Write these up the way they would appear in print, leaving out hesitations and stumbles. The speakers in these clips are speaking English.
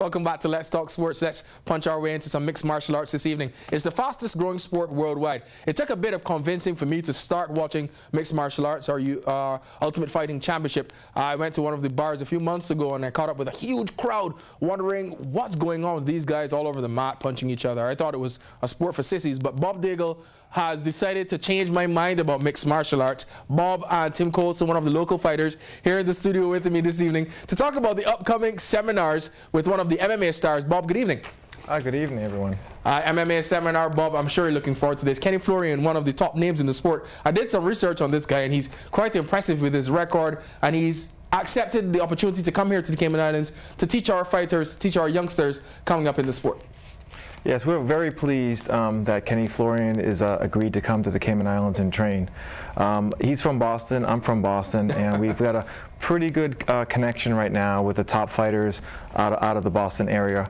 Welcome back to Let's Talk Sports. Let's punch our way into some mixed martial arts this evening. It's the fastest growing sport worldwide. It took a bit of convincing for me to start watching mixed martial arts or Ultimate Fighting Championship. I went to one of the bars a few months ago and I caught up with a huge crowd wondering what's going on with these guys all over the mat punching each other. I thought it was a sport for sissies, but Bob Daigle has decided to change my mind about mixed martial arts. Bob and Tim Colson, one of the local fighters, here in the studio with me this evening to talk about the upcoming seminars with one of the MMA stars. Bob, good evening. Good evening, everyone. MMA seminar, Bob, I'm sure you're looking forward to this. Kenny Florian, one of the top names in the sport. I did some research on this guy, and he's quite impressive with his record, and he's accepted the opportunity to come here to the Cayman Islands to teach our fighters, teach our youngsters coming up in the sport. Yes, we're very pleased that Kenny Florian is agreed to come to the Cayman Islands and train. He's from Boston, I'm from Boston, and we've got a pretty good connection right now with the top fighters out of the Boston area.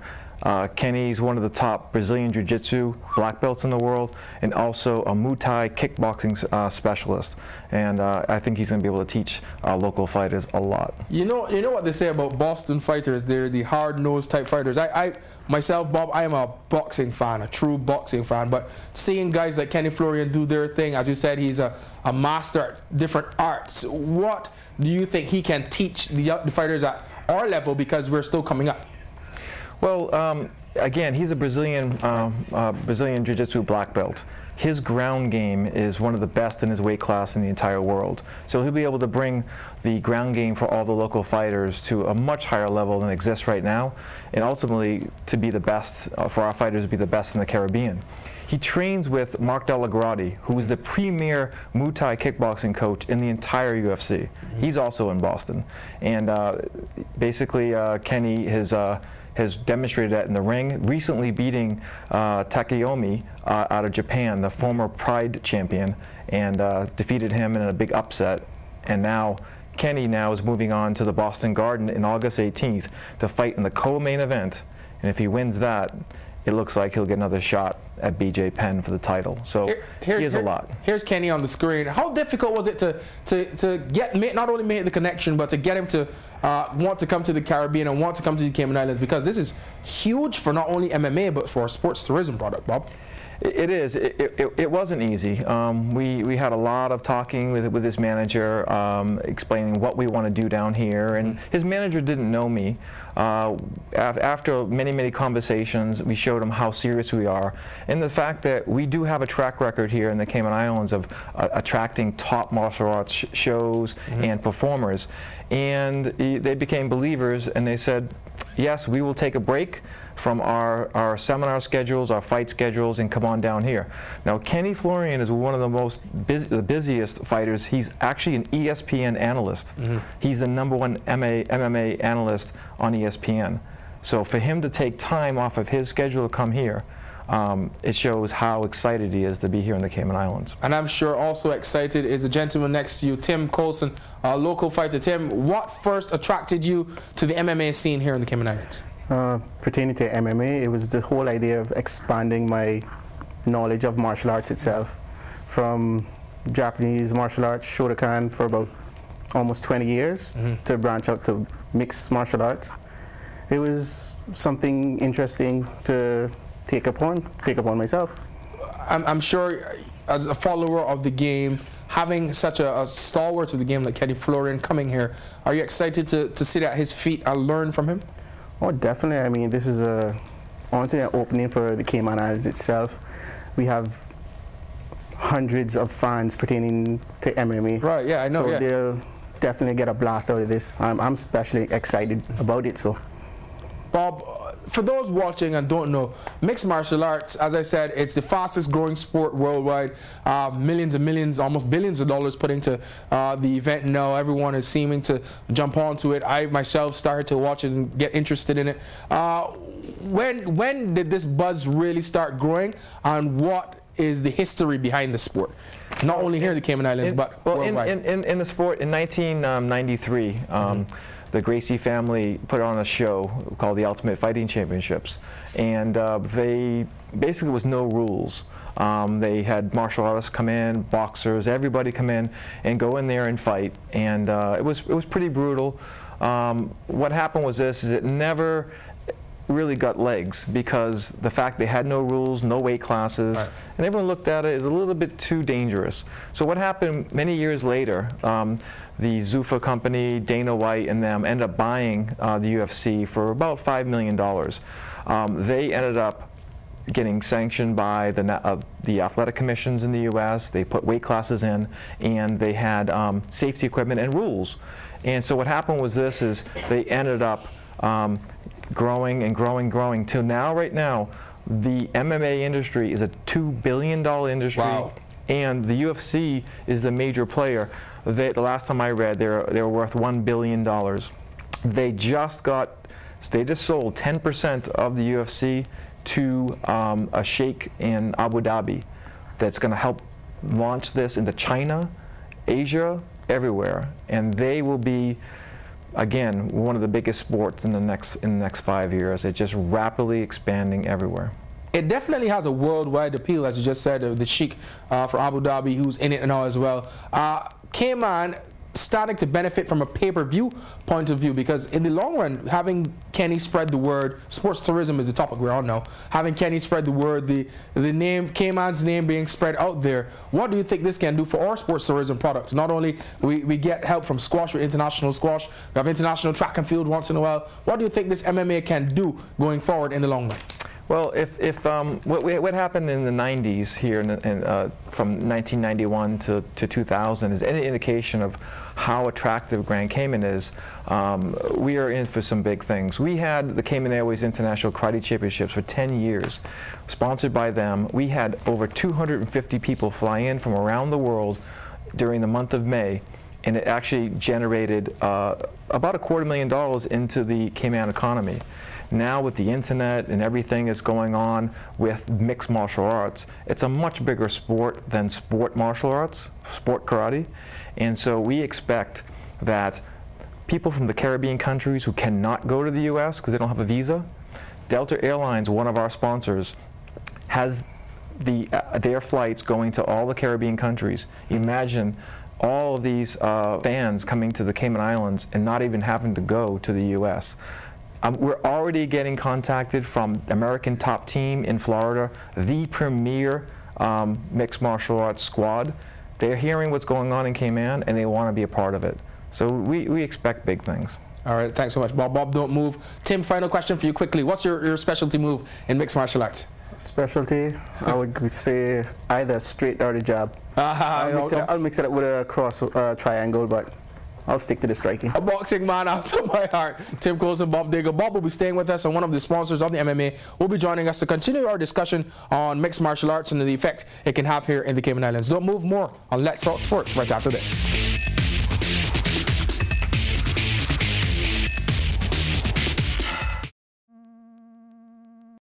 Kenny's one of the top Brazilian Jiu-Jitsu black belts in the world, and also a Muay Thai kickboxing specialist. And I think he's going to be able to teach local fighters a lot. You know what they say about Boston fighters? They're the hard-nosed type fighters. Myself, Bob, I am a boxing fan, a true boxing fan. But seeing guys like Kenny Florian do their thing, as you said, he's a master at different arts. What do you think he can teach the fighters at our level, because we're still coming up? Well, again, he's a Brazilian Jiu-Jitsu black belt. His ground game is one of the best in his weight class in the entire world. So he'll be able to bring the ground game for all the local fighters to a much higher level than exists right now, and ultimately to be the best, for our fighters to be the best in the Caribbean. He trains with Mark Della Grotte, who is the premier Muay Thai kickboxing coach in the entire UFC. He's also in Boston. And basically, Kenny has demonstrated that in the ring, recently beating Takeyomi out of Japan, the former Pride champion, and defeated him in a big upset. And now Kenny is moving on to the Boston Garden in August 18th to fight in the co-main event. And if he wins that, it looks like he'll get another shot at BJ Penn for the title. So he has a lot. Here's Kenny on the screen. How difficult was it to get, not only make the connection, but to get him to want to come to the Caribbean and want to come to the Cayman Islands? Because this is huge for not only MMA, but for a sports tourism product, Bob. It is. It wasn't easy. We had a lot of talking with his manager, explaining what we want to do down here, and his manager didn't know me. After many conversations, we showed him how serious we are, and the fact that we do have a track record here in the Cayman Islands of attracting top martial arts shows and performers. And they became believers, and they said, yes, we will take a break from our seminar schedules, our fight schedules, and come on down here. Now, Kenny Florian is one of the busiest fighters. He's actually an ESPN analyst. He's the #1 MMA analyst on ESPN. So for him to take time off of his schedule to come here, it shows how excited he is to be here in the Cayman Islands. And I'm sure also excited is the gentleman next to you, Tim Colson, a local fighter. Tim, what first attracted you to the MMA scene here in the Cayman Islands? Pertaining to MMA, it was the whole idea of expanding my knowledge of martial arts itself. From Japanese martial arts, Shotokan, for about almost 20 years, to branch out to mixed martial arts. It was something interesting to take upon myself. I'm sure, as a follower of the game, having such a stalwart of the game like Kenny Florian coming here, are you excited to sit at his feet and learn from him? Oh, definitely. I mean, this is honestly an opening for the Cayman Islands itself. We have hundreds of fans pertaining to MMA. Right, yeah, I know. So they'll definitely get a blast out of this. I'm especially excited about it. So, Bob, for those watching and don't know, mixed martial arts, as I said, it's the fastest growing sport worldwide. Millions and millions, almost billions of dollars put into the event now. Everyone is seeming to jump onto it. I myself started to watch it and get interested in it. When did this buzz really start growing, and what is the history behind the sport? Not only here in the Cayman Islands, but worldwide. In the sport, in 1993, the Gracie family put on a show called the Ultimate Fighting Championships, and they basically was no rules. They had martial artists come in, boxers, everybody come in and go in there and fight, and it was pretty brutal. What happened was this: is it never really got legs because the fact they had no rules, no weight classes, right, and everyone looked at it as a little bit too dangerous. So what happened many years later, the Zuffa company, Dana White and them ended up buying the UFC for about $5 million. They ended up getting sanctioned by the athletic commissions in the U.S. They put weight classes in, and they had safety equipment and rules. And so what happened was this: is they ended up growing and growing till now. Right now, the MMA industry is a $2 billion industry, wow, and the UFC is the major player. The last time I read, they're worth $1 billion. They just sold 10% of the UFC to a sheikh in Abu Dhabi that's going to help launch this into China, Asia, everywhere, and they will be, again, one of the biggest sports in the next 5 years. It's just rapidly expanding everywhere. It definitely has a worldwide appeal, as you just said, the sheikh from Abu Dhabi, who's in it and all as well. Cayman starting to benefit from a pay-per-view point of view, because in the long run, having Kenny spread the word, sports tourism is a topic we all know, having Kenny spread the word, the name, Cayman's name being spread out there, what do you think this can do for our sports tourism product? Not only we get help from squash with international squash, we have international track and field once in a while, what do you think this MMA can do going forward in the long run? Well, what happened in the 90s here from 1991 to 2000 is any indication of how attractive Grand Cayman is. We are in for some big things. We had the Cayman Airways International Karate Championships for 10 years, sponsored by them. We had over 250 people fly in from around the world during the month of May, and it actually generated about $250,000 into the Cayman economy. Now with the internet and everything that's going on with mixed martial arts, it's a much bigger sport than sport martial arts, sport karate. And so we expect that people from the Caribbean countries who cannot go to the US because they don't have a visa, Delta Airlines, one of our sponsors, has their flights going to all the Caribbean countries. Imagine all of these fans coming to the Cayman Islands and not even having to go to the US. We're already getting contacted from American Top Team in Florida, the premier mixed martial arts squad. They're hearing what's going on in Cayman, and they want to be a part of it. So we expect big things. All right, thanks so much, Bob. Bob, don't move. Tim, final question for you quickly. What's your specialty move in mixed martial arts? Specialty, I would say either straight or the jab. I'll mix it up with a cross triangle, but I'll stick to the striking. A boxing man after my heart. Tim Coles and Bob Digger. Bob will be staying with us, and one of the sponsors of the MMA will be joining us to continue our discussion on mixed martial arts and the effect it can have here in the Cayman Islands. Don't move, more on Let's Talk Sports right after this.